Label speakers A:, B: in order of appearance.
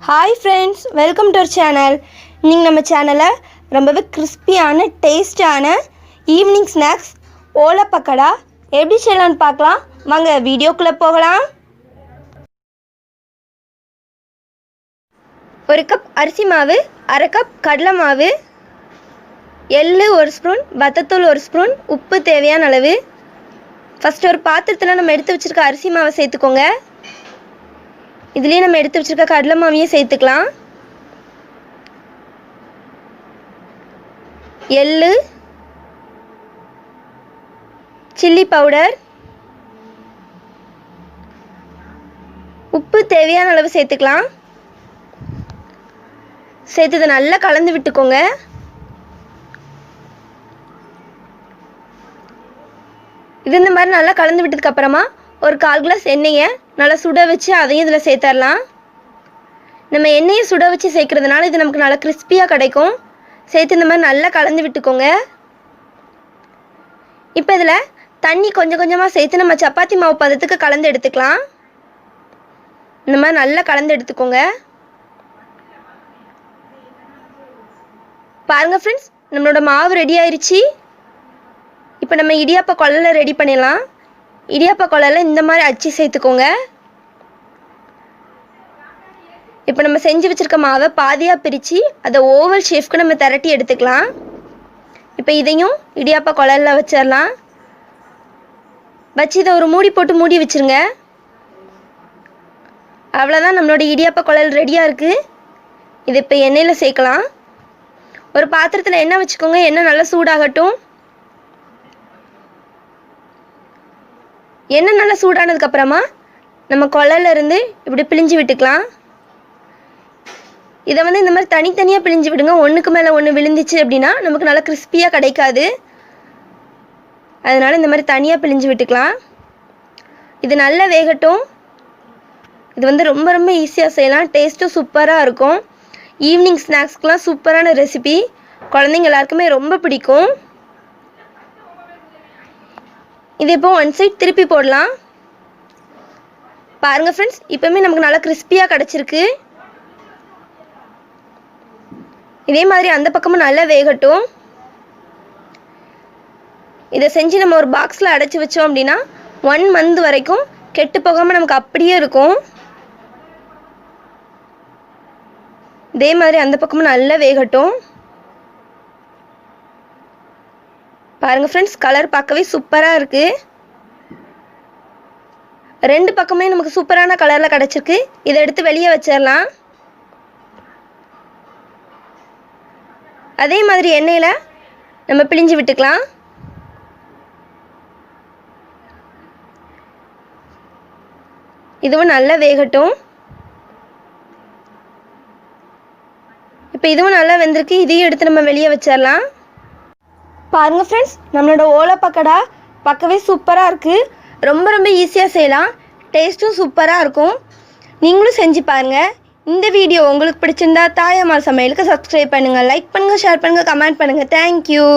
A: Hi friends, welcome to our channel. இன்னைக்கு நம்ம சேனல்ல ரொம்பவே கிறிஸ்பியான டேஸ்டான ஈவினிங் ஸ்நாக்ஸ் ஓலை பக்கோடா எப்படி செய்யலாம்னு பார்க்கலாம். வாங்க வீடியோக்குள்ள போகலாம். ஒரு கப் அரிசி மாவு, அரை கப் கடலை மாவு, எள்ளு ஒரு ஸ்பூன், வத்தத்தூள் ஒரு ஸ்பூன், உப்பு தேவையான அளவு. ஃபர்ஸ்ட் ஒரு பாத்திரத்தில் நம்ம எடுத்து வச்சிருக்க அரிசி மாவை சேர்த்துக்கோங்க. இதுலேயே நம்ம எடுத்து வச்சிருக்க கடலை மாவையும் சேர்த்துக்கலாம். எள்ளு, சில்லி பவுடர், உப்பு தேவையான அளவு சேர்த்துக்கலாம். சேர்த்து இதை நல்லா கலந்து விட்டுக்கோங்க. இது இந்த மாதிரி நல்லா கலந்து விட்டதுக்கு அப்புறமா ஒரு 1/4 கிளாஸ் எண்ணெயை நல்லா சுட வச்சு அதையும் இதில் சேர்த்துடலாம். நம்ம எண்ணெயை சுட வச்சு சேர்க்கறதுனால இது நமக்கு நல்லா கிறிஸ்பியாக கிடைக்கும். சேர்த்து இந்த மாதிரி நல்லா கலந்து விட்டுக்கோங்க. இப்போ இதில் தண்ணி கொஞ்சம் கொஞ்சமாக சேர்த்து நம்ம சப்பாத்தி மாவு பதத்துக்கு கலந்து எடுத்துக்கலாம். இந்த மாதிரி நல்லா கலந்து எடுத்துக்கோங்க. பாருங்கள் ஃப்ரெண்ட்ஸ், நம்மளோட மாவு ரெடி ஆயிடுச்சு. இப்போ நம்ம இடியாப்ப குழல்ல ரெடி பண்ணிடலாம். இடியாப்ப குழல்ல இந்த மாதிரி அச்சு சேர்த்துக்கோங்க. இப்போ நம்ம செஞ்சு வச்சுருக்க மாவை பாதியாக பிரித்து அதை ஓவல் ஷேப்க்கு நம்ம திரட்டி எடுத்துக்கலாம். இப்போ இதையும் இடியாப்ப குழல்ல வச்சிடலாம். வச்சு இதை ஒரு மூடி போட்டு மூடி வச்சுருங்க. அவ்வளோதான், நம்மளோட இடியாப்ப குழல் ரெடியாக இருக்குது. இது இப்போ எண்ணெயில் சேர்க்கலாம். ஒரு பாத்திரத்தில் எண்ணெய் வச்சுக்கோங்க. எண்ணெய் நல்லா சூடாகட்டும். எண்ணெய் நல்லா சூடானதுக்கப்புறமா நம்ம குழல்லேருந்து இப்படி பிழிஞ்சு விட்டுக்கலாம். இதை இந்த மாதிரி தனித்தனியாக பிழிஞ்சு விடுங்க. ஒன்றுக்கு மேலே ஒன்று விழுந்துச்சு அப்படின்னா நமக்கு நல்லா கிறிஸ்பியாக கிடைக்காது. அதனால் இந்த மாதிரி தனியாக பிழிஞ்சு விட்டுக்கலாம். இது நல்லா வேகட்டும். இது ரொம்ப ரொம்ப ஈஸியாக செய்யலாம். டேஸ்ட்டும் சூப்பராக இருக்கும். ஈவினிங் ஸ்நாக்ஸ்க்கெலாம் சூப்பரான ரெசிபி. குழந்தைங்க எல்லாருக்குமே ரொம்ப பிடிக்கும். இது இப்போ ஒன் சைட் திருப்பி போடலாம். பாருங்கள் ஃப்ரெண்ட்ஸ், இப்போவுமே நமக்கு நல்லா கிறிஸ்பியாக கிடச்சிருக்கு. இதே மாதிரி அந்த பக்கமும் நல்லா வேகட்டும். இதை செஞ்சு நம்ம ஒரு பாக்ஸில் அடைச்சி வச்சோம் அப்படின்னா 1 மந்த் வரைக்கும் கெட்டு போகாமல் நமக்கு அப்படியே இருக்கும். இதே மாதிரி அந்த பக்கமும் நல்லா வேகட்டும். பாருங்கள் ஃப்ரெண்ட்ஸ், கலர் பார்க்கவே சூப்பராக இருக்குது. 2 பக்கமே நமக்கு சூப்பரான கலரில் கிடச்சிருக்கு. இதை எடுத்து வெளியே வச்சிடலாம். அதே மாதிரி எண்ணெயில் நம்ம பிழிஞ்சு விட்டுக்கலாம். இதுவும் நல்லா வேகட்டும். இப்போ இதுவும் நல்லா வெந்திருக்கு. இதையும் எடுத்து நம்ம வெளியே வச்சிடலாம். பாருங்கள் ஃப்ரெண்ட்ஸ், நம்மளோட ஓலை பக்கோடா பார்க்கவே சூப்பராக இருக்குது. ரொம்ப ரொம்ப ஈஸியாக செய்யலாம். டேஸ்ட்டும் சூப்பராக இருக்கும். நீங்களும் செஞ்சு பாருங்கள். இந்த வீடியோ உங்களுக்கு பிடிச்சிருந்தா தாயம்மா சமையலுக்கு சப்ஸ்கிரைப் பண்ணுங்கள், லைக் பண்ணுங்கள், ஷேர் பண்ணுங்கள், கமெண்ட் பண்ணுங்கள். தேங்க்யூ.